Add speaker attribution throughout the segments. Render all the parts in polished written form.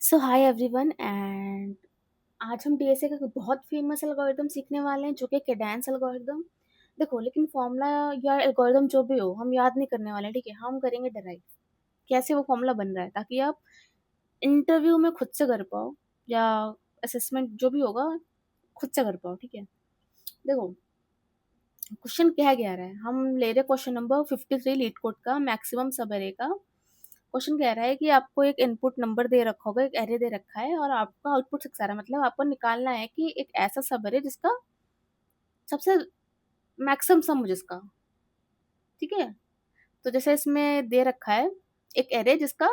Speaker 1: So hi everyone and आज हम DSA का बहुत फेमस एल्गोरिदम सीखने वाले हैं जो कि कैडेंस एल्गोरिदम। देखो, लेकिन फॉर्मूला या एल्गोरिदम जो भी हो हम याद नहीं करने वाले, ठीक है। हम करेंगे डराइव कैसे वो फॉर्मूला बन रहा है, ताकि आप इंटरव्यू में खुद से कर पाओ या असेसमेंट जो भी होगा खुद से कर पाओ, ठीक है। देखो, क्वेश्चन क्या कह रहा है, हम ले रहे क्वेश्चन नंबर 53 लीड कोड का मैक्सिमम सब एरे का। क्वेश्चन कह रहा है कि आपको एक इनपुट नंबर दे रखा होगा, एक एरे दे रखा है और आपका आउटपुट 6 आ रहा है। मतलब आपको निकालना है कि एक ऐसा सब एरे जिसका सबसे मैक्सिमम सम हो जिसका, ठीक है। तो जैसे इसमें दे रखा है एक एरे जिसका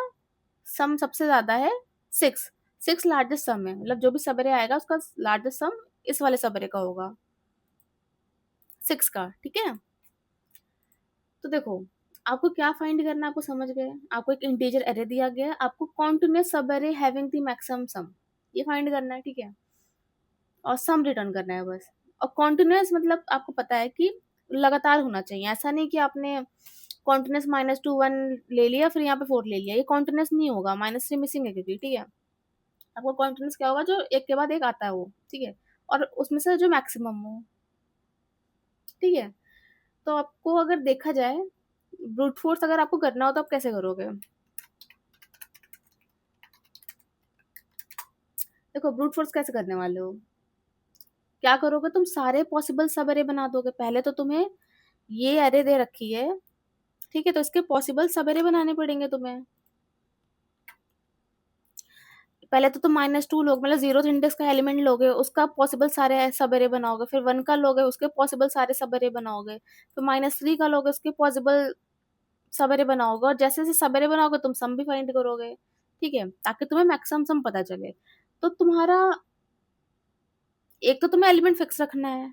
Speaker 1: सम सबसे ज्यादा है 6। 6 लार्जेस्ट सम है, मतलब जो भी सब एरे आएगा उसका लार्जेस्ट सम इस वाले सब एरे का होगा 6 का, ठीक है। तो देखो, आपको क्या फाइंड करना है, आपको समझ गए। आपको एक इंटीजर एरे दिया गया है, आपको कॉन्टिन्यूस सब एरे हैविंग द मैक्सिमम सम ये फाइंड करना है, ठीक है। और सम रिटर्न करना है बस। और कॉन्टिन्यूस मतलब आपको पता है कि लगातार होना चाहिए। ऐसा नहीं कि आपने कॉन्टिन्यूस -2 1 ले लिया फिर यहाँ पे 4 ले लिया, ये कॉन्टिन्यूस नहीं होगा। -3 मिसिंग है क्योंकि, ठीक है। आपको कॉन्टिन्यूस क्या होगा, जो एक के बाद एक आता है वो, ठीक है। और उसमें से जो मैक्सिमम हो, ठीक है। तो आपको अगर देखा जाए, ब्रूट फोर्स अगर आपको करना हो तो आप कैसे करोगे। देखो, ब्रूट फोर्स कैसे करने वाले हो, क्या करोगे तुम, सारे पॉसिबल सब अरे बना दोगे। पहले तो तुम्हें ये अरे दे रखी है, ठीक है, तो इसके पॉसिबल सब अरे बनाने पड़ेंगे तुम्हें। पहले तो तुम -2 लोगे, मतलब 0th इंडेक्स का एलिमेंट लोगे, उसका पॉसिबल सारे सब अरे बनाओगे। फिर 1 का लोगे, उसके पॉसिबल सारे सब अरे बनाओगे। फिर -3 का लोगे, उसके पॉसिबल सब अरे बनाओगे। और जैसे जैसे सब अरे बनाओगे तुम सम भी फाइंड करोगे, ठीक है, ताकि तुम्हें मैक्सिमम सम पता चले। तो तुम्हारा एक तो तुम्हें एलिमेंट फिक्स रखना है,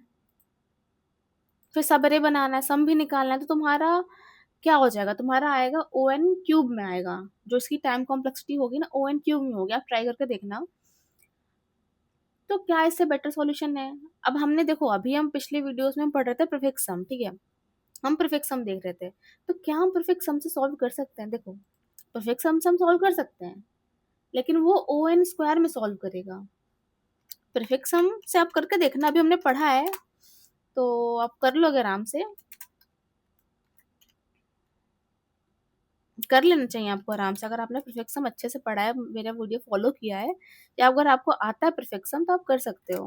Speaker 1: फिर सब अरे बनाना है, सम भी निकालना है। तो तुम्हारा क्या हो जाएगा, तुम्हारा आएगा ओ एन क्यूब में आएगा। जो इसकी टाइम कॉम्प्लेक्सिटी होगी ना, ओ एन क्यूब में होगी। आप ट्राई करके देखना। तो क्या इससे बेटर सॉल्यूशन है। अब हमने देखो, अभी हम पिछले वीडियोस में पढ़ रहे थे प्रीफिक्स सम, ठीक है। हम प्रीफिक्स सम देख रहे थे। तो क्या हम प्रीफिक्स सम से सॉल्व कर सकते हैं। देखो, प्रीफिक्स सम से हम सॉल्व कर सकते हैं, लेकिन वो ओ एन स्क्वायर में सॉल्व करेगा। प्रीफिक्स सम से आप करके देखना, अभी हमने पढ़ा है तो आप कर लोगे आराम से। कर लेना चाहिए आपको आराम से, अगर आपने प्रीफिक्स सम अच्छे से पढ़ा है, मेरा वीडियो फॉलो किया है, या अगर आपको आता है प्रीफिक्स सम तो आप कर सकते हो।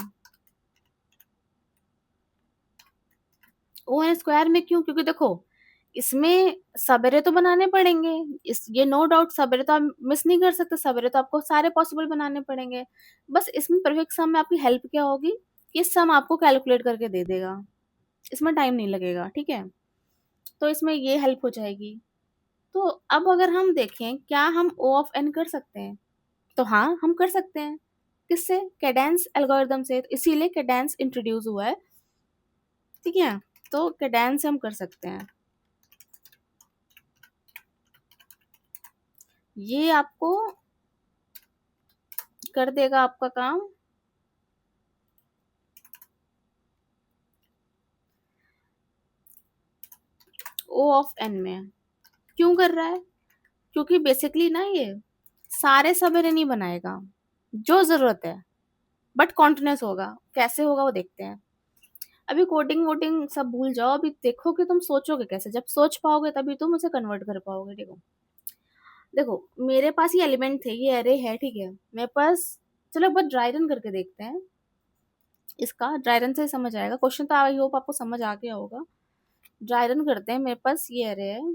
Speaker 1: ओ एन स्क्वायर में क्यों, क्योंकि देखो इसमें सबेरे तो बनाने पड़ेंगे। इस ये नो डाउट सबेरे तो आप मिस नहीं कर सकते, सबेरे तो आपको सारे पॉसिबल बनाने पड़ेंगे। बस इसमें प्रीफिक्स सम में आपकी हेल्प क्या होगी कि सम आपको कैलकुलेट करके दे देगा, इसमें टाइम नहीं लगेगा, ठीक है। तो इसमें ये हेल्प हो जाएगी। तो अब अगर हम देखें, क्या हम ओ ऑफ एन कर सकते हैं, तो हाँ हम कर सकते हैं। किससे, कैडेंस एल्गोरिदम से। तो इसीलिए कैडेंस इंट्रोड्यूस हुआ है, ठीक है। तो कैडेंस से हम कर सकते हैं। ये आपको कर देगा आपका काम। ओ ऑफ एन में क्यों कर रहा है, क्योंकि बेसिकली ना ये सारे सवेरे नहीं बनाएगा जो जरूरत है, बट कॉन्टिन्यूस होगा। कैसे होगा वो देखते हैं। अभी कोडिंग वोडिंग सब भूल जाओ, अभी देखो कि तुम सोचोगे कैसे। जब सोच पाओगे तभी तुम उसे कन्वर्ट कर पाओगे। देखो मेरे पास ये एलिमेंट थे, ये एरे है, ठीक है मेरे पास। चलो एक बार ड्राई रन करके देखते हैं। इसका ड्राई रन से ही समझ आएगा। क्वेश्चन तो आई होप आपको समझ आ गया होगा। ड्राई रन करते हैं, मेरे पास ये एरे है,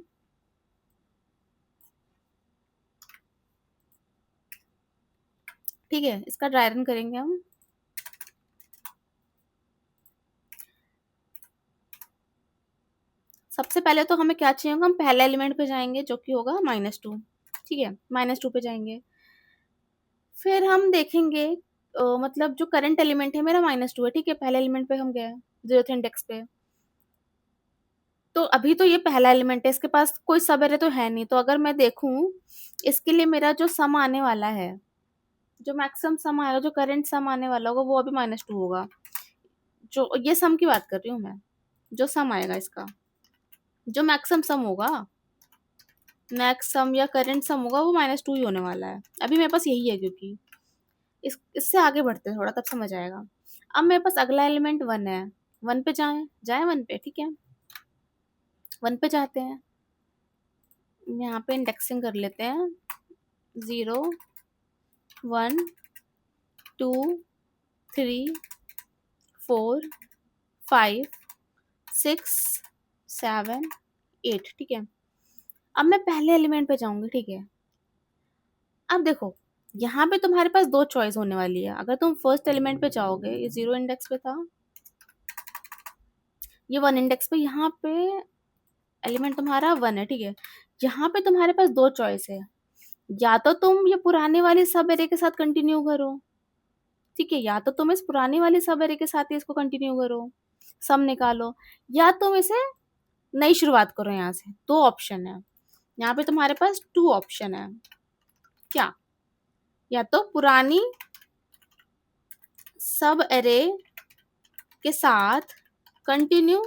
Speaker 1: ठीक है। इसका ड्राई रन करेंगे हम। सबसे पहले तो हमें क्या चाहिए होगा, हम पहले एलिमेंट पे जाएंगे जो कि होगा -2, ठीक है। -2 पे जाएंगे, फिर हम देखेंगे मतलब जो करंट एलिमेंट है मेरा -2 है, ठीक है। पहले एलिमेंट पे हम गए 0th इंडेक्स पे। तो अभी तो ये पहला एलिमेंट है, इसके पास कोई सब एरे तो है नहीं। तो अगर मैं देखूं, इसके लिए मेरा जो सम आने वाला है, जो मैक्सिमम सम आएगा, जो करंट सम आने वाला होगा वो अभी -2 होगा। जो ये सम की बात कर रही हूँ मैं, जो सम आएगा इसका, जो मैक्सिमम सम होगा मैक्स सम या करंट सम होगा वो -2 ही होने वाला है। अभी मेरे पास यही है, क्योंकि इससे आगे बढ़ते हैं थोड़ा, तब समझ आएगा। अब मेरे पास अगला एलिमेंट 1 है। 1 पे जाएं 1 पे, ठीक है। 1 पे जाते हैं, यहाँ पे इंडेक्सिंग कर लेते हैं। 0 1 2 3 4 5 6 7 8, ठीक है। अब मैं पहले एलिमेंट पे जाऊंगी, ठीक है। अब देखो, यहाँ पे तुम्हारे पास दो चॉइस होने वाली है। अगर तुम फर्स्ट एलिमेंट पे जाओगे, ये 0 इंडेक्स पे था, ये 1 इंडेक्स पे, यहाँ पे एलिमेंट तुम्हारा 1 है, ठीक है। यहाँ पे तुम्हारे पास दो चॉइस है। या तो तुम ये पुराने वाली सब एरे के साथ कंटिन्यू करो, ठीक है, या तो तुम इस पुरानी वाली सब एरे के साथ ही इसको कंटिन्यू करो, सम निकालो, या तुम इसे नई शुरुआत करो यहाँ से। दो ऑप्शन है यहाँ पे, तुम्हारे पास 2 ऑप्शन है। क्या? या तो पुरानी सब एरे के साथ कंटिन्यू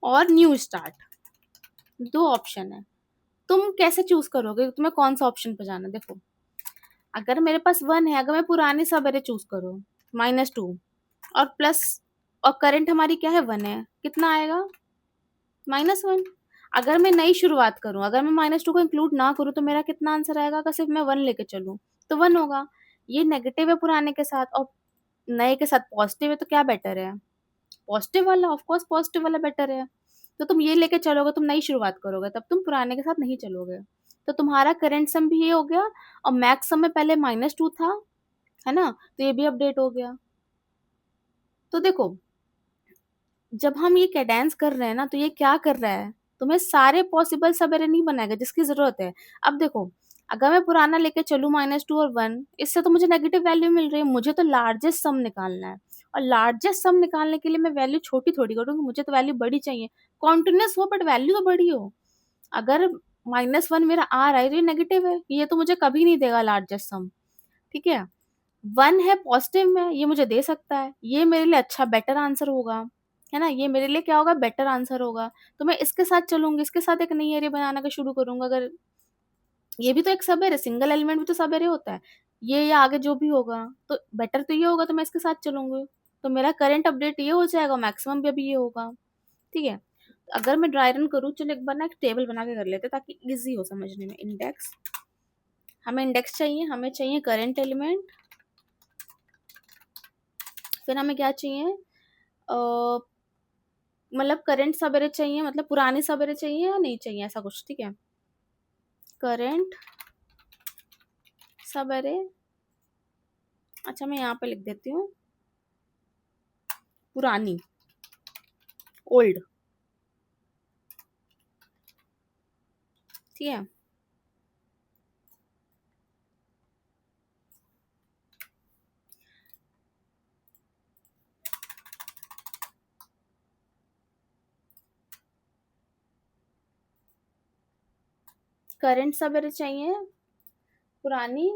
Speaker 1: और न्यू स्टार्ट, दो ऑप्शन है। तुम कैसे चूज करोगे, तुम्हें कौन सा ऑप्शन पे जाना? देखो, अगर मेरे पास 1 है, अगर मैं पुरानी सब एरे चूज करूँ, -2 और प्लस, और करंट हमारी क्या है, 1 है, कितना आएगा? -1। अगर मैं नई शुरुआत करूं, अगर मैं -2 को इंक्लूड ना करूं, तो मेरा कितना आंसर आएगा? अगर सिर्फ मैं 1 लेके चलूं तो 1 होगा। ये नेगेटिव है पुराने के साथ, और नए के साथ पॉजिटिव है, तो क्या बेटर है? पॉजिटिव वाला, ऑफ कोर्स पॉजिटिव वाला बेटर है। तो तुम ये लेके चलोगे, तुम नई शुरुआत करोगे, तब तुम पुराने के साथ नहीं चलोगे। तो तुम्हारा करंट सम भी ये हो गया, और मैक्स सम में पहले -2 था, है ना, तो ये भी अपडेट हो गया। तो देखो, जब हम ये कैडेंस कर रहे हैं ना, तो ये क्या कर रहा है, तुम्हें सारे पॉसिबल सब एरे नहीं बनाएगा जिसकी जरूरत है। अब देखो, अगर मैं पुराना लेके चलूँ -2 और 1, इससे तो मुझे नेगेटिव वैल्यू मिल रही है, मुझे तो लार्जेस्ट सम निकालना है। और लार्जेस्ट सम निकालने के लिए मैं वैल्यू छोटी थोड़ी करूंगी, मुझे तो वैल्यू बड़ी चाहिए। कॉन्टिन्यूस हो बट वैल्यू तो बड़ी हो। अगर -1 मेरा आ रहा है तो ये नेगेटिव है, ये तो मुझे कभी नहीं देगा लार्जेस्ट सम, ठीक है। 1 है पॉजिटिव में, ये मुझे दे सकता है, ये मेरे लिए अच्छा बेटर आंसर होगा, है ना, ये मेरे लिए क्या होगा, बेटर आंसर होगा। तो मैं इसके साथ चलूंगी, इसके साथ एक नई एरे बनाना का शुरू करूंगा। अगर ये भी तो एक सब एरे, सिंगल एलिमेंट भी तो सब एरे होता है, ये या आगे जो भी होगा, तो बेटर तो ये होगा, तो मैं इसके साथ चलूंगी। तो मेरा करंट अपडेट ये हो जाएगा, मैक्सिमम भी अभी ये होगा, ठीक है। अगर मैं ड्राई रन करूँ, चलो एक बार ना एक टेबल बना के कर लेते हैं, ताकि इजी हो समझने में। इंडेक्स, हमें इंडेक्स चाहिए, हमें चाहिए करंट एलिमेंट, फिर हमें क्या चाहिए, मतलब करंट सबेरे चाहिए, मतलब पुरानी सबेरे चाहिए या नहीं चाहिए, ऐसा कुछ, ठीक है। करंट सबेरे, अच्छा मैं यहाँ पे लिख देती हूँ पुरानी, ओल्ड, ठीक है। करंट सबेरे चाहिए पुरानी,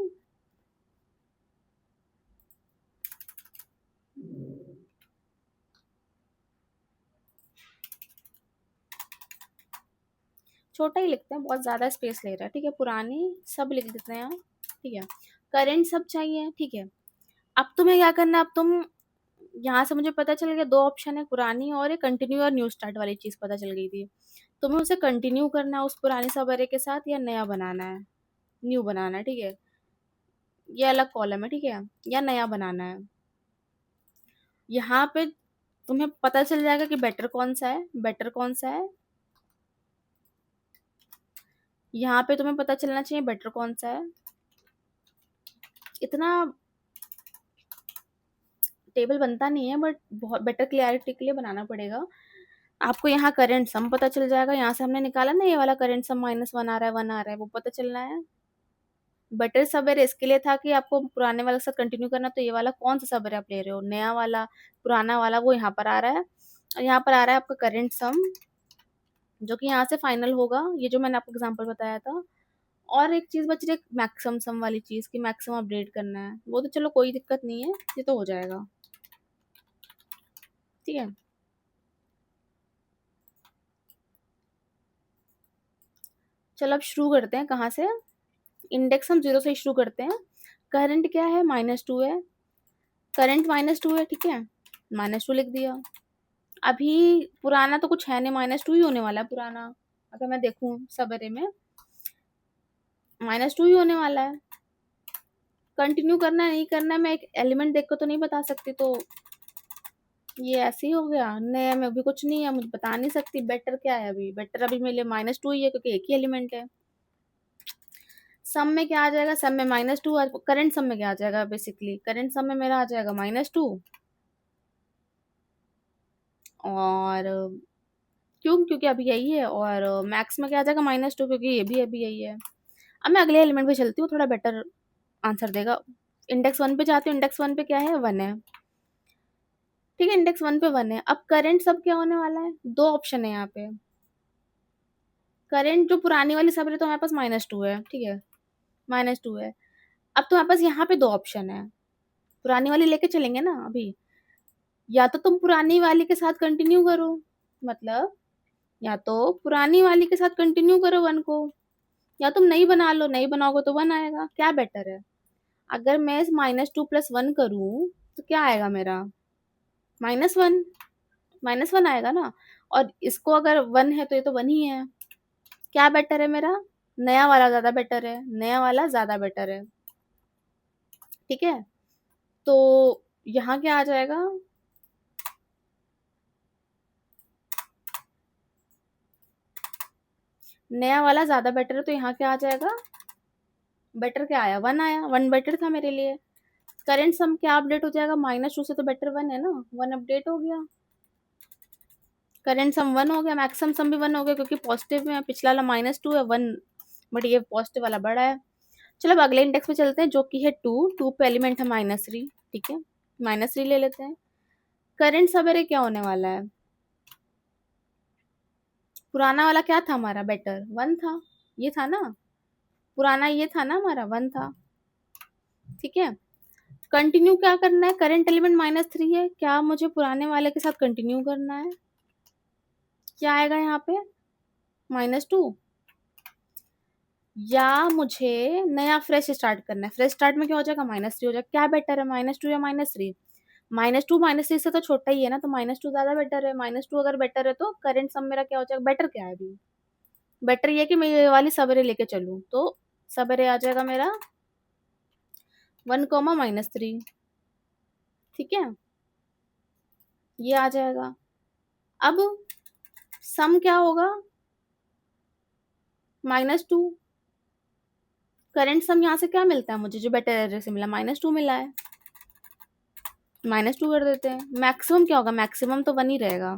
Speaker 1: छोटा ही लिखते हैं, बहुत ज्यादा स्पेस ले रहा है, ठीक है। पुरानी सब लिख देते हैं यहाँ, ठीक है। करंट सब चाहिए, ठीक है। अब तुम्हें क्या करना है, अब तुम यहाँ से, मुझे पता चल गया दो ऑप्शन है, पुरानी और एक कंटिन्यू और न्यू स्टार्ट वाली चीज पता चल गई थी। तुम्हें उसे कंटिन्यू करना है उस पुरानी सब एरे के साथ, या नया बनाना है, न्यू बनाना है, ठीक है। ये अलग कॉलम है, ठीक है, या नया बनाना है। यहाँ पे तुम्हें पता चल जाएगा कि बेटर कौन सा है, बेटर कौन सा है। यहाँ पे तुम्हें पता चलना चाहिए बेटर कौन सा है। इतना टेबल बनता नहीं है, बट बहुत बेटर क्लियरिटी के लिए बनाना पड़ेगा आपको। यहाँ करंट सम पता चल जाएगा, यहाँ से हमने निकाला ना ये वाला करंट सम, -1 आ रहा है, 1 आ रहा है, वो पता चलना है। बटर सबेरे इसके लिए था कि आपको पुराने वाले के साथ कंटिन्यू करना, तो ये वाला कौन सा सबेरे आप ले रहे हो, नया वाला, पुराना वाला, वो यहाँ पर आ रहा है। और यहाँ पर आ रहा है आपका करंट सम, जो कि यहाँ से फाइनल होगा, ये जो मैंने आपको एग्जांपल बताया था। और एक चीज बच रही है, मैक्सिमम सम वाली चीज की, मैक्सिमम अपडेट करना है, वो तो चलो कोई दिक्कत नहीं है, ये तो हो जाएगा, ठीक है। चलो अब शुरू करते हैं, कहाँ से? इंडेक्स हम 0 से ही शुरू करते हैं। करंट क्या है? -2 है। करंट -2 है, ठीक है, -2 लिख दिया। अभी पुराना तो कुछ है नहीं, -2 ही होने वाला है पुराना। अगर मैं देखूँ सवेरे में -2 ही होने वाला है। कंटिन्यू करना है नहीं करना है, मैं एक एलिमेंट देख कर तो नहीं बता सकती, तो ये ऐसे ही हो गया। नया में अभी कुछ नहीं है, मुझे बता नहीं सकती। बेटर क्या है? अभी बेटर अभी मेरे लिए -2 ही है, क्योंकि एक ही एलिमेंट है। सम में क्या आ जाएगा? सम में -2। और करंट सम में क्या आ जाएगा? बेसिकली करंट सम में मेरा आ जाएगा -2। और क्यों? क्योंकि अभी यही है। और मैक्स में क्या आ जाएगा? -2, क्योंकि ये भी अभी यही है। अब मैं अगले एलिमेंट पे चलती हूँ, थोड़ा बेटर आंसर देगा। इंडेक्स 1 पे जाती हूँ। इंडेक्स 1 पे क्या है? 1 है, ठीक है, इंडेक्स 1 पे 1 है। अब करंट सब क्या होने वाला है? 2 ऑप्शन है यहाँ पे। करंट जो पुरानी वाली सब है तो हमारे पास -2 है, ठीक है, -2 है। अब तुम्हारे पास यहाँ पे 2 ऑप्शन है। पुरानी वाली लेके चलेंगे ना अभी। या तो तुम पुरानी वाली के साथ कंटिन्यू करो, मतलब या तो पुरानी वाली के साथ कंटिन्यू करो 1 को, या तुम नई बना लो। नई बनाओगे तो 1 आएगा। क्या बेटर है? अगर मैं -2 + 1 करूँ तो क्या आएगा मेरा? -1। -1 आएगा ना। और इसको अगर 1 है तो ये तो 1 ही है। क्या बेटर है मेरा? नया वाला ज़्यादा बेटर है। नया वाला ज़्यादा बेटर है, ठीक है। तो यहाँ क्या आ जाएगा? नया वाला ज़्यादा बेटर है, तो यहाँ क्या आ जाएगा? बेटर क्या आया? 1 आया। 1 बेटर था मेरे लिए। करंट सम क्या अपडेट हो जाएगा? -2 से तो बेटर 1 है ना, 1 अपडेट हो गया। करंट सम 1 हो गया, मैक्सिमम सम भी 1 हो गया, क्योंकि पॉजिटिव में है। पिछला वाला -2 है, 1, बट ये पॉजिटिव वाला बड़ा है। चलो अब अगले इंडेक्स पे चलते हैं, जो कि है 2। 2 पे एलिमेंट है -3, ठीक है, -3 ले लेते हैं। करंट सवेरे क्या होने वाला है? पुराना वाला क्या था हमारा? बेटर 1 था, ये था ना। पुराना ये था ना हमारा, 1 था, ठीक है। कंटिन्यू क्या करना है? करंट एलिमेंट -3 है, क्या मुझे पुराने वाले के साथ कंटिन्यू करना है? क्या आएगा यहाँ पे? -2। या मुझे नया फ्रेश स्टार्ट करना है? फ्रेश स्टार्ट में क्या हो जाएगा? -3 हो जाएगा। क्या बेटर है? -2 या -3? -2 -3 से तो छोटा ही है ना, तो -2 ज़्यादा बेटर है। -2 अगर बेटर है तो करंट सम मेरा क्या हो जाएगा? बेटर क्या है अभी? बेटर ये है कि मैं ये वाली सवेरे लेके चलूँ, तो सवेरे आ जाएगा मेरा 1, -3, ठीक है, ये आ जाएगा। अब सम क्या होगा? -2। करंट सम यहाँ से क्या मिलता है मुझे? जो बेटर एरर से मिला, -2 मिला है, -2 कर देते हैं। मैक्सिमम क्या होगा? मैक्सिमम तो 1 ही रहेगा,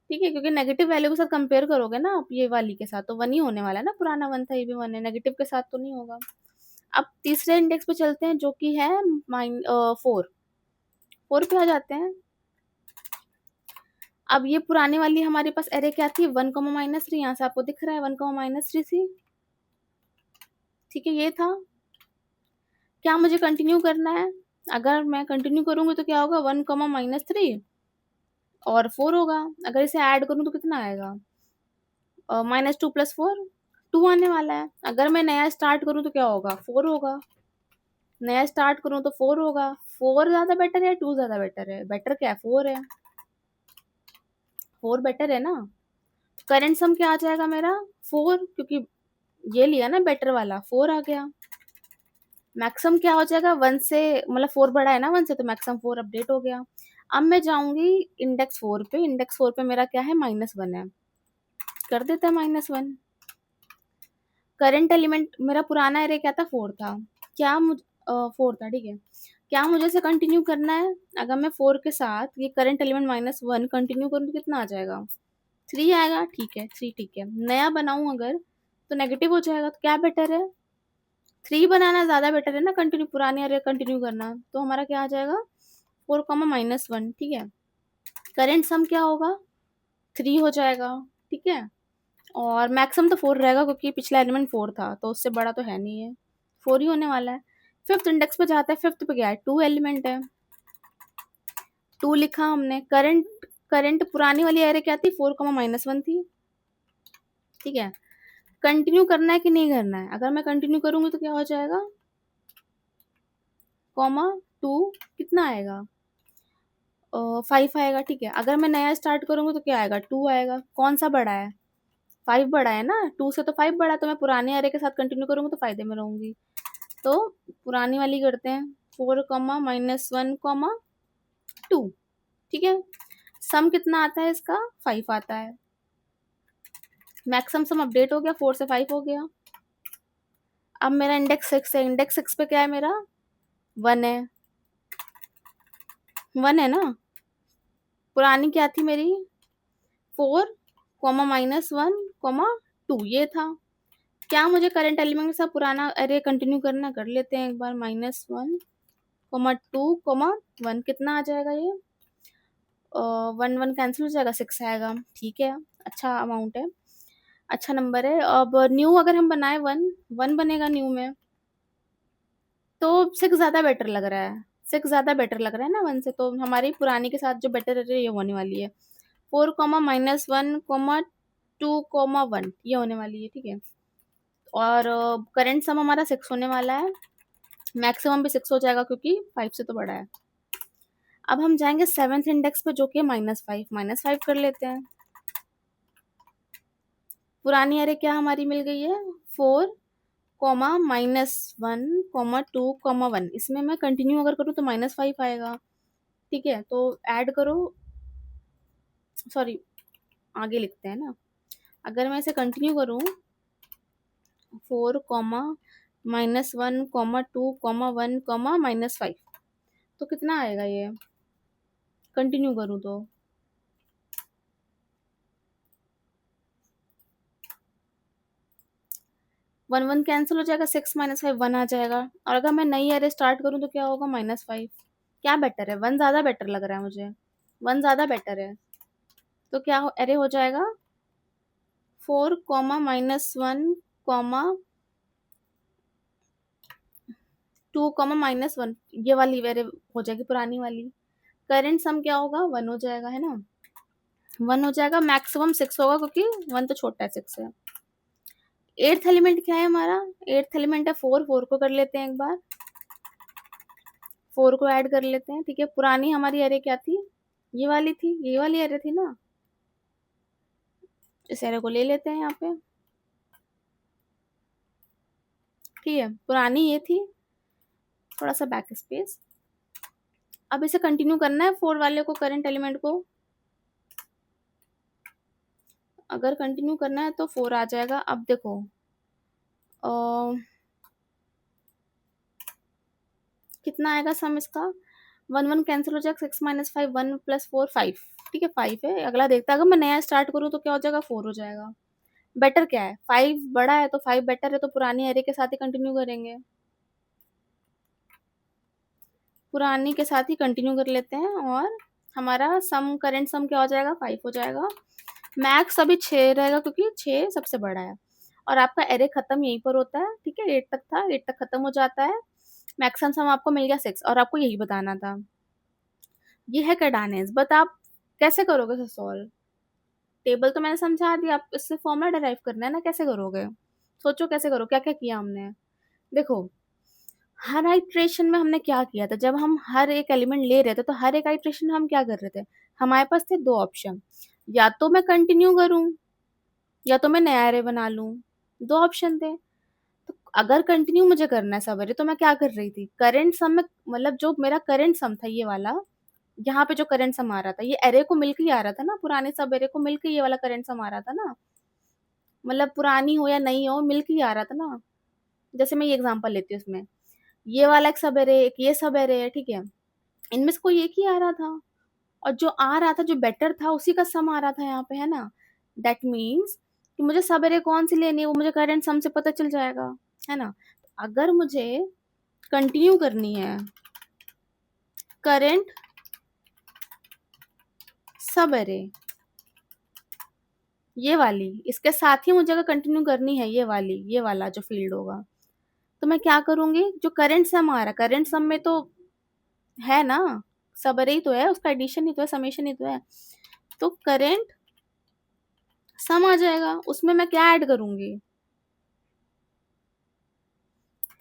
Speaker 1: ठीक है, क्योंकि नेगेटिव वैल्यू के साथ कंपेयर करोगे ना आप ये वाली के साथ, तो 1 ही होने वाला है ना। पुराना 1 था, ये भी 1 है, नेगेटिव के साथ तो नहीं होगा। अब तीसरे इंडेक्स पे चलते हैं, जो कि है 4। 4 पे आ जाते हैं। अब ये पुराने वाली हमारे पास एरे क्या थी? 1, -3। यहाँ से आपको दिख रहा है 1, -3 थी, ठीक है, ये था। क्या मुझे कंटिन्यू करना है? अगर मैं कंटिन्यू करूँगी तो क्या होगा? 1, -3 और 4 होगा। अगर इसे ऐड करूँ तो कितना आएगा? -2 + 4, 2 आने वाला है। अगर मैं नया स्टार्ट करूँ तो क्या होगा? 4 होगा। नया स्टार्ट करूँ तो 4 होगा। 4 ज़्यादा बेटर है, 2 ज़्यादा बेटर है? बेटर क्या है? 4 है। 4 बेटर है ना। करंट सम क्या आ जाएगा मेरा? 4, क्योंकि ये लिया ना बेटर वाला, 4 आ गया। मैक्सिमम क्या हो जाएगा? 1 से, मतलब 4 बड़ा है ना 1 से, तो मैक्सिमम 4 अपडेट हो गया। अब मैं जाऊँगी इंडेक्स 4 पे। इंडेक्स 4 पे मेरा क्या है? -1 है। कर देते हैं -1। करंट एलिमेंट मेरा पुराना एरे क्या था? 4 था। क्या 4 था, ठीक है। क्या मुझे इसे कंटिन्यू करना है? अगर मैं 4 के साथ ये करंट एलिमेंट -1 कंटिन्यू करूँ तो कितना आ जाएगा? 3 आएगा, ठीक है, 3 ठीक है। नया बनाऊँ अगर तो नेगेटिव हो जाएगा, तो क्या बेटर है? 3 बनाना ज़्यादा बेटर है ना, कंटिन्यू पुराने एरे कंटिन्यू करना। तो हमारा क्या आ जाएगा? 4, -1, ठीक है। करंट सम क्या होगा? 3 हो जाएगा, ठीक है। और मैक्सिमम तो 4 रहेगा, क्योंकि पिछला एलिमेंट 4 था, तो उससे बड़ा तो है नहीं है, 4 ही होने वाला है। 5th इंडेक्स पे जाते हैं। 5th पे क्या है? 2 एलिमेंट है, 2 लिखा हमने। करंट पुरानी वाली एरे क्या थी? 4, -1 थी, ठीक है। कंटिन्यू करना है कि नहीं करना है? अगर मैं कंटिन्यू करूंगी तो क्या हो जाएगा, कॉमा 2 कितना आएगा, 5 आएगा, ठीक है। अगर मैं नया स्टार्ट करूंगी तो क्या आएगा, 2 आएगा। कौन सा बड़ा है, 5 बड़ा है ना, 2 से तो 5 बड़ा है, तो मैं पुराने अरे के साथ कंटिन्यू करूंगी तो फायदे में रहूंगी। तो पुरानी वाली करते हैं, 4 कॉमा माइनस 1 कॉमा 2, ठीक है। सम कितना आता है इसका, 5 आता है। मैक्सिमम सम अपडेट हो गया, 4 से 5 हो गया। अब मेरा इंडेक्स 6 है, इंडेक्स 6 पे क्या है मेरा, 1 है, 1 है ना। पुरानी क्या थी मेरी, 4 कॉमा माइनस 1 कॉमा 2, ये था। क्या मुझे करंट एलिमेंट के साथ पुराना अरे कंटिन्यू करना, कर लेते हैं एक बार। माइनस 1 कॉमा 2 कॉमा 1 कितना आ जाएगा ये, 1 1 कैंसिल हो जाएगा, 6 आएगा, ठीक है। अच्छा अमाउंट है, अच्छा नंबर है। अब न्यू अगर हम बनाए 1 1 बनेगा न्यू में, तो 6 ज़्यादा बेटर लग रहा है, 6 ज़्यादा बेटर लग रहा है ना 1 से, तो हमारी पुरानी के साथ जो बेटर है ये होने वाली है। 4 कॉमा माइनस 1 कॉमा 2 कॉमा 1 ये होने वाली है, ठीक है। और करंट सम हमारा 6 होने वाला है, मैक्सिमम भी 6 हो जाएगा क्योंकि 5 से तो बड़ा है। अब हम जाएंगे 7th इंडेक्स पे जो कि -5, -5 कर लेते हैं। पुरानी अरे क्या हमारी मिल गई है, 4 कॉमा माइनस 1 कॉमा 2 कॉमा 1, इसमें मैं कंटिन्यू अगर करूँ तो -5 आएगा, ठीक है। तो ऐड करो, सॉरी आगे लिखते हैं ना। अगर मैं इसे कंटिन्यू करूँ, 4 comma minus 1 comma 2 comma 1 comma -5, तो कितना आएगा ये, कंटिन्यू करूँ तो 1 1 कैंसिल हो जाएगा, 6 -5 1 आ जाएगा। और अगर मैं नई अरे स्टार्ट करूँ तो क्या होगा, -5। क्या बेटर है, 1 ज़्यादा बेटर लग रहा है मुझे, 1 ज़्यादा बेटर है। तो क्या अरे हो जाएगा, 4 कॉमा माइनस 1 कॉमा 2 कॉमा -1, ये वाली वेरे हो जाएगी पुरानी वाली। करंट सम क्या होगा, 1 हो जाएगा, है ना, 1 हो जाएगा। मैक्सिमम 6 होगा क्योंकि 1 तो छोटा है 6 से। 8th एलिमेंट क्या है हमारा, 8th एलिमेंट है 4, 4 को कर लेते हैं एक बार, 4 को ऐड कर लेते हैं, ठीक है। पुरानी हमारी अरे क्या थी, ये वाली थी, ये वाली अरे थी ना, इस एरे को ले लेते हैं यहाँ पे, ठीक है। पुरानी ये थी, थोड़ा सा बैक स्पेस। अब इसे कंटिन्यू करना है 4 वाले को, करंट एलिमेंट को अगर कंटिन्यू करना है तो 4 आ जाएगा। अब देखो कितना आएगा सम इसका, 1 1 कैंसिल हो जाएगा, 6 -5 1 + 4 5, ठीक है 5 है। अगला देखता है, अगर मैं नया स्टार्ट करूँ तो क्या हो जाएगा, 4 हो जाएगा। बेटर क्या है, 5 बड़ा है तो 5 बेटर है, तो पुरानी अरे के साथ ही कंटिन्यू करेंगे, पुरानी के साथ ही कंटिन्यू कर लेते हैं। और हमारा सम करंट सम क्या हो जाएगा, 5 हो जाएगा। मैक्स अभी 6 रहेगा क्योंकि 6 सबसे बड़ा है। और आपका एरे खत्म यहीं पर होता है, ठीक है, 8 तक था, 8 तक खत्म हो जाता है। मैक्सिमम सम आपको मिल गया 6, और आपको यही बताना था। ये है कैडानेस, बट आप कैसे करोगे इसे सॉल्व, टेबल तो मैंने समझा दिया, आप इससे फॉर्मूला डिराइव करना है ना, कैसे करोगे, सोचो कैसे करो, क्या क्या किया हमने। देखो हर आइट्रेशन में हमने क्या किया था, जब हम हर एक एलिमेंट ले रहे थे तो हर एक आइट्रेशन में हम क्या कर रहे थे, हमारे पास थे 2 ऑप्शन, या तो मैं कंटिन्यू करूं या तो मैं नया एरे बना लूं, 2 ऑप्शन थे। तो अगर कंटिन्यू मुझे करना है सब एरे, तो मैं क्या कर रही थी, करंट सम में, मतलब जो मेरा करंट सम था ये वाला, यहाँ पे जो करंट सम आ रहा था ये एरे को मिलकर ही आ रहा था ना, पुराने सब एरे को मिलकर ये वाला करंट सम आ रहा था ना, मतलब पुरानी हो या नई हो मिलकर ही आ रहा था ना। जैसे मैं ये एग्जांपल लेती हूँ, इसमें ये वाला एक सब एरे, एक ये सब एरे है, ठीक है। इनमें से कोई एक ही आ रहा था, और जो आ रहा था जो बेटर था उसी का सम आ रहा था यहाँ पे, है ना। दैट मीन्स कि मुझे सब एरे कौन सी लेनी है वो मुझे करंट सम से पता चल जाएगा, है ना। अगर मुझे कंटिन्यू करनी है करंट सब एरे, ये वाली, इसके साथ ही मुझे अगर कंटिन्यू करनी है ये वाली, ये वाला जो फील्ड होगा, तो मैं क्या करूंगी, जो करंट सम आ रहा है, करंट सम में तो है ना, सब एरे ही तो है, उसका एडिशन ही तो है, समेशन ही तो है, तो करंट सम आ जाएगा, उसमें मैं क्या ऐड करूंगी,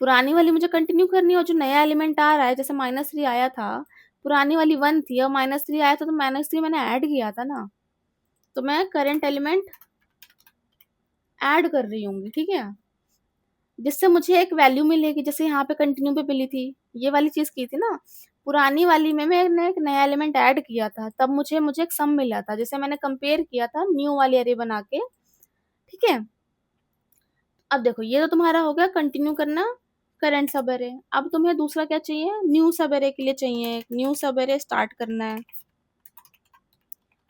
Speaker 1: पुरानी वाली मुझे कंटिन्यू करनी है और जो नया एलिमेंट आ रहा है, जैसे -3 आया था, पुरानी वाली 1 थी और -3 आया था तो -3 मैंने ऐड किया था ना, तो मैं करंट एलिमेंट ऐड कर रही होंगी, ठीक है? जिससे मुझे एक वैल्यू मिलेगी, जैसे यहाँ पे कंटिन्यू पे मिली थी, ये वाली चीज़ की थी ना। पुरानी वाली में मैंने एक नया एलिमेंट ऐड किया था, तब मुझे एक सम मिला था, जिसे मैंने कंपेयर किया था न्यू वाली अरे बना के, ठीक है? अब देखो ये तो तुम्हारा हो गया कंटिन्यू करना करंट सब अरे। अब तुम्हें दूसरा क्या चाहिए? न्यू सब अरे के लिए चाहिए, एक न्यू सब अरे स्टार्ट करना है।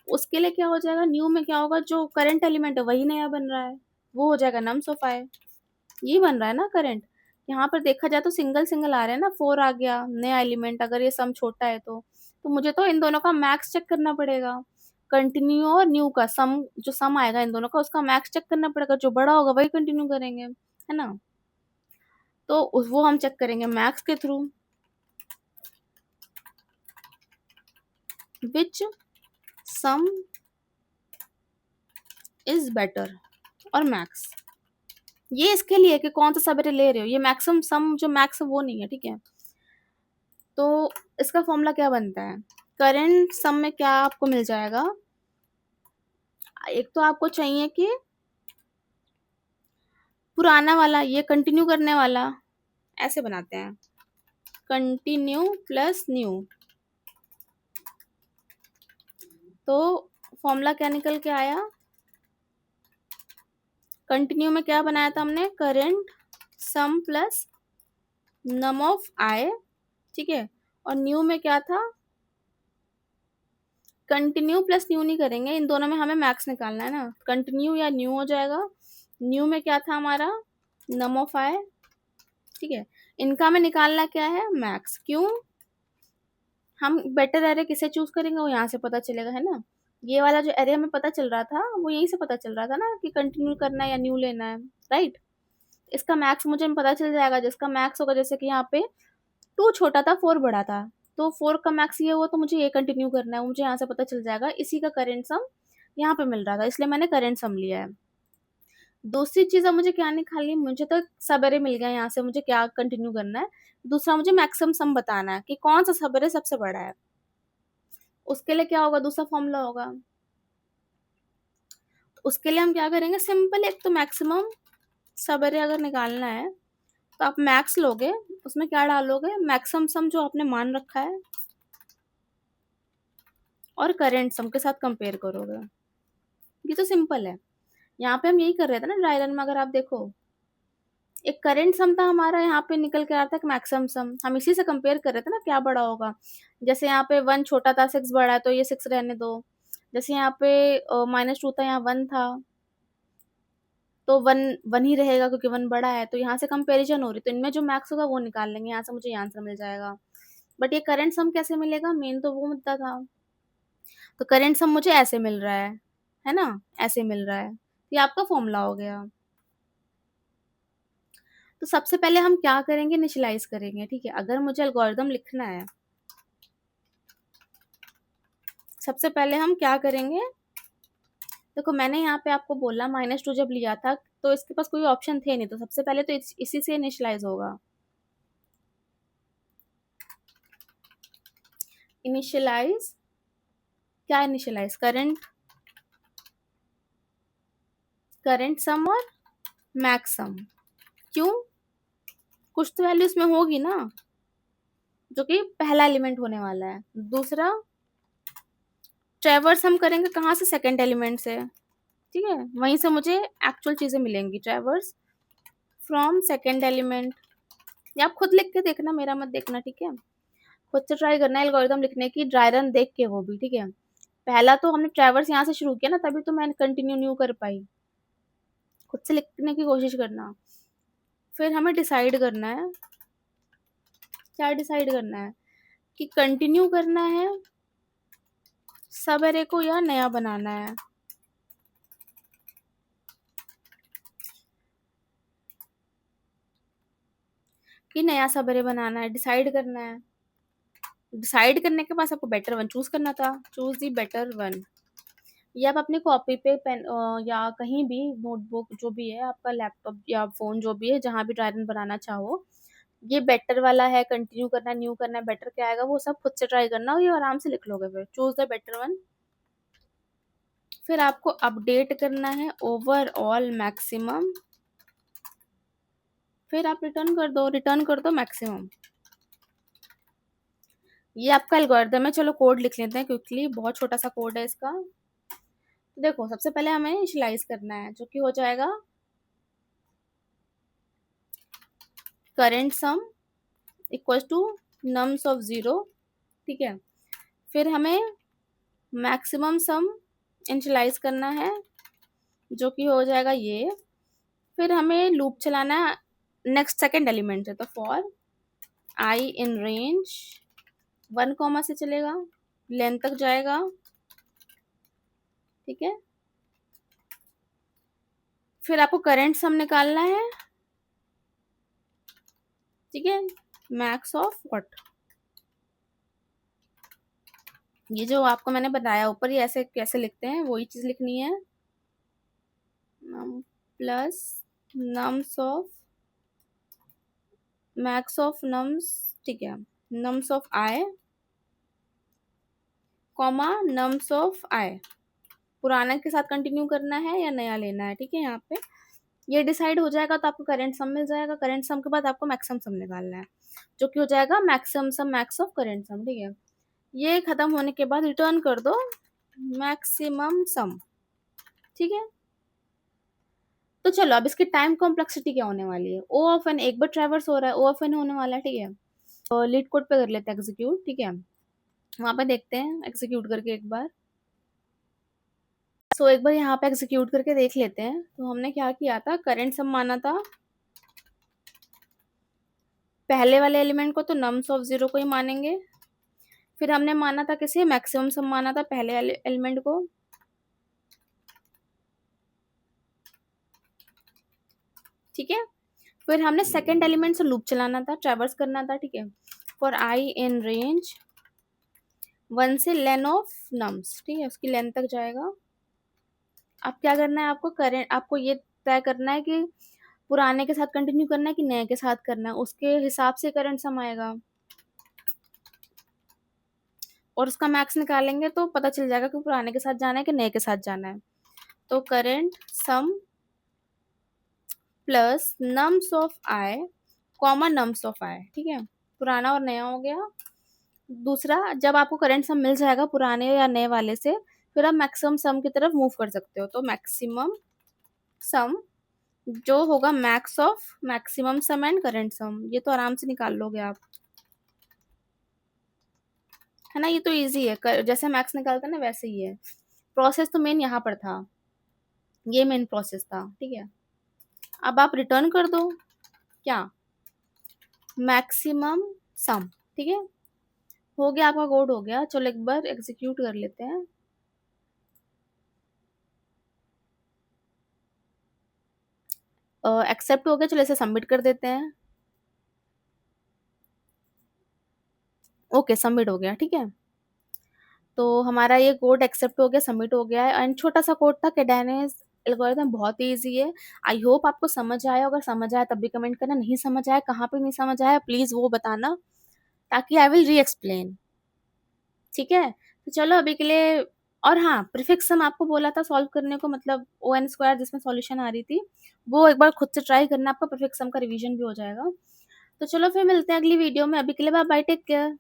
Speaker 1: उसके लिए क्या हो जाएगा, न्यू में क्या होगा, जो करंट एलिमेंट है वही नया बन रहा है, वो हो जाएगा नम्स ऑफ आई। ये बन रहा है ना करंट। यहाँ पर देखा जाए तो सिंगल सिंगल आ रहे हैं ना, 4 आ गया नया एलिमेंट, अगर ये सम छोटा है तो मुझे तो इन दोनों का मैक्स चेक करना पड़ेगा। कंटिन्यू और न्यू का सम, जो सम आएगा इन दोनों का उसका मैक्स चेक करना पड़ेगा, जो बड़ा होगा वही कंटिन्यू करेंगे, है ना? तो वो हम चेक करेंगे मैक्स के through, which some is better, और मैक्स। ये इसके लिए कि कौन सा सबरे ले रहे हो, ये मैक्सिमम सम जो मैक्स वो नहीं है, ठीक है? तो इसका फॉर्मूला क्या बनता है? करंट सम में क्या आपको मिल जाएगा, एक तो आपको चाहिए कि पुराना वाला ये कंटिन्यू करने वाला, ऐसे बनाते हैं, कंटिन्यू प्लस न्यू। तो फॉर्मूला क्या निकल के आया, कंटिन्यू में क्या बनाया था हमने, current sum plus num of i, ठीक है? और न्यू में क्या था, कंटिन्यू प्लस न्यू नहीं करेंगे, इन दोनों में हमें मैक्स निकालना है ना, कंटिन्यू या न्यू हो जाएगा। न्यू में क्या था हमारा, नम ऑफ आई, ठीक है? इनका हमें निकालना क्या है, मैक्स। क्यों? हम बेटर एरे किसे चूज करेंगे, वो यहाँ से पता चलेगा, है ना? ये वाला जो एरे हमें पता चल रहा था वो यहीं से पता चल रहा था ना, कि कंटिन्यू करना है या न्यू लेना है, राइट? इसका मैक्स मुझे पता चल जाएगा, जिसका मैक्स होगा, जैसे कि यहाँ पे 2 छोटा था 4 बड़ा था, तो 4 का मैक्स ये हुआ तो मुझे ये कंटिन्यू करना है, वो मुझे यहाँ से पता चल जाएगा। इसी का करेंट सम यहाँ पे मिल रहा था, इसलिए मैंने करेंट सम लिया है। दूसरी चीज़ अब मुझे क्या निकालनी है, मुझे तो सबरे मिल गया, यहाँ से मुझे क्या कंटिन्यू करना है। दूसरा मुझे मैक्सिमम सम बताना है कि कौन सा सबरे सबसे बड़ा है। उसके लिए क्या होगा, दूसरा फॉर्मूला होगा। उसके लिए हम क्या करेंगे, सिंपल, एक तो मैक्सिमम सबरे अगर निकालना है तो आप मैक्स लोगे, उसमें क्या डालोगे, मैक्सिमम सम जो आपने मान रखा है और करेंट सम के साथ कंपेयर करोगे। ये तो सिंपल है। यहाँ पे हम यही कर रहे थे ना ड्राई रन में, अगर आप देखो एक करेंट सम था हमारा, यहाँ पे निकल के आ रहा था मैक्सिमम सम, हम इसी से कंपेयर कर रहे थे ना क्या बड़ा होगा। जैसे यहाँ पे 1 छोटा था 6 बड़ा है, तो ये 6 रहने दो। जैसे यहाँ पे -2 था, यहाँ 1 था, तो 1 1 ही रहेगा क्योंकि 1 बड़ा है, तो यहाँ से कंपैरिजन हो रही, तो इनमें जो मैक्स होगा वो निकाल लेंगे, यहाँ से मुझे ये आंसर मिल जाएगा। बट ये करंट सम कैसे मिलेगा, मेन तो वो मुद्दा था। तो करंट सम मुझे ऐसे मिल रहा है ना? ऐसे मिल रहा है। ये आपका फॉर्मूला हो गया। तो सबसे पहले हम क्या करेंगे, इनिशियलाइज़ करेंगे, ठीक है? अगर मुझे एल्गोरिदम लिखना है, सबसे पहले हम क्या करेंगे, देखो मैंने यहाँ पे आपको बोला -2 जब लिया था तो इसके पास कोई ऑप्शन थे नहीं, तो सबसे पहले तो इसी से इनिशियलाइज़ होगा। इनिशियलाइज़, क्या इनिशियलाइज़, करंट सम और मैक्स सम। क्यों? कुछ तो वैल्यू इसमें होगी ना, जो कि पहला एलिमेंट होने वाला है। दूसरा, ट्रैवर्स हम करेंगे कहाँ से, सेकंड एलिमेंट से, ठीक है? वहीं से मुझे एक्चुअल चीज़ें मिलेंगी, ट्रैवर्स फ्रॉम सेकंड एलिमेंट। ये आप खुद लिख के देखना, मेरा मत देखना, ठीक है? खुद से ट्राई करना है एल्गोरिदम लिखने की, ड्राई रन देख के, वो भी, ठीक है? पहला तो हमने ट्रैवर्स यहाँ से शुरू किया ना, तभी तो मैं कंटिन्यू न्यू कर पाई। खुद से लिखने की कोशिश करना। फिर हमें डिसाइड करना है, क्या डिसाइड करना है, कि कंटिन्यू करना है सब एरे को या नया बनाना है। कि नया सब एरे बनाना है, डिसाइड करना है। डिसाइड करने के बाद आपको बेटर वन चूज करना था, चूज दी बेटर वन। ये आप अपनी कॉपी पे पेन या कहीं भी नोटबुक जो भी है आपका, लैपटॉप या फ़ोन जो भी है, जहाँ भी ड्राई रन बनाना चाहो, ये बेटर वाला है, कंटिन्यू करना है, न्यू करना है, बेटर क्या आएगा वो सब खुद से ट्राई करना, और ये आराम से लिख लोगे। फिर चूज द बेटर वन। फिर आपको अपडेट करना है ओवरऑल मैक्सिमम, फिर आप रिटर्न कर दो मैक्सिमम। ये आपका एल्गोरिदम है। चलो कोड लिख लेते हैं क्विकली, बहुत छोटा सा कोड है इसका। तो देखो सबसे पहले हमें इनिशियलाइज करना है, जो कि हो जाएगा current sum equal to nums of zero, ठीक है। फिर हमें मैक्सिमम सम इनिशियलाइज करना है, जो कि हो जाएगा ये। फिर हमें लूप चलाना है नेक्स्ट सेकंड एलिमेंट से, तो for I in range 1 comma से चलेगा, लेंथ तक जाएगा, ठीक है। फिर आपको करंट सम निकालना है, ठीक है, मैक्स ऑफ व्हाट, ये जो आपको मैंने बताया ऊपर, ये ऐसे कैसे लिखते हैं वही चीज लिखनी है। Num plus nums of max of nums, ठीक है, nums of i comma nums of i, पुराना के साथ कंटिन्यू करना है या नया लेना है, ठीक है। यहाँ पे ये डिसाइड हो जाएगा तो आपको करंट सम मिल जाएगा। करंट सम के बाद आपको मैक्सिमम सम निकालना है, जो कि हो जाएगा maximum some max of current सम, ठीक है। ये खत्म होने के बाद रिटर्न कर दो मैक्सिमम सम, ठीक है। तो चलो अब इसकी टाइम कॉम्प्लेक्सिटी क्या होने वाली है। ओ ऑफ एन एक बार ट्रैवर्स हो रहा है, ओ ऑफ एन होने वाला है, ठीक है। तो लीड कोड पे कर लेते हैं एग्जीक्यूट, ठीक है। वहां पे देखते हैं एग्जीक्यूट करके एक बार। सो एक बार यहाँ पे एग्जीक्यूट करके देख लेते हैं। तो हमने क्या किया था, करंट सम माना था पहले वाले एलिमेंट को, तो नम्स ऑफ जीरो को ही मानेंगे। फिर हमने माना था किसे, मैक्सिमम सम माना था पहले एलिमेंट को, ठीक है। फिर हमने सेकंड एलिमेंट से लूप चलाना था, ट्रैवर्स करना था, ठीक है। फॉर आई इन रेंज 1 से लेन ऑफ नम्स, ठीक है, उसकी लेंथ तक जाएगा। अब क्या करना है आपको, करेंट आपको ये तय करना है कि पुराने के साथ कंटिन्यू करना है कि नए के साथ करना है, उसके हिसाब से करंट सम आएगा। और उसका मैक्स निकालेंगे तो पता चल जाएगा कि पुराने के साथ जाना है कि नए के साथ जाना है। तो current sum plus nums of i comma nums of i, ठीक है, पुराना और नया हो गया। दूसरा, जब आपको करंट सम मिल जाएगा पुराने या नए वाले से, फिर आप मैक्सिमम सम की तरफ मूव कर सकते हो। तो मैक्सिमम सम जो होगा max of maximum some and current सम, ये तो आराम से निकाल लोगे आप, है ना। ये तो इजी है, जैसे मैक्स निकालते हैं ना वैसे ही है। प्रोसेस तो मेन यहाँ पर था, ये मेन प्रोसेस था, ठीक है। अब आप रिटर्न कर दो क्या, मैक्सिमम सम, ठीक है। हो गया आपका कोड, हो गया। चलो एक बार एग्जीक्यूट कर लेते हैं। एक्सेप्ट हो गया, चलो इसे सबमिट कर देते हैं। ओके सबमिट हो गया, ठीक है। तो हमारा ये कोड एक्सेप्ट हो गया, सबमिट हो गया है। एंड छोटा सा कोड था, कैडेनेस एल्गोरिथम बहुत ही ईजी है। आई होप आपको समझ आया। अगर समझ आया तब भी कमेंट करना, नहीं समझ आया कहाँ पे नहीं समझ आया प्लीज़ वो बताना, ताकि आई विल री एक्सप्लेन, ठीक है। तो चलो अभी के लिए। और हाँ, प्रीफिक्स सम आपको बोला था सॉल्व करने को, मतलब ओ एन स्क्वायर जिसमें सॉल्यूशन आ रही थी, वो एक बार खुद से ट्राई करना, आपका प्रीफिक्स सम का रिवीजन भी हो जाएगा। तो चलो फिर मिलते हैं अगली वीडियो में। अभी के लिए बाय बाय, टेक केयर।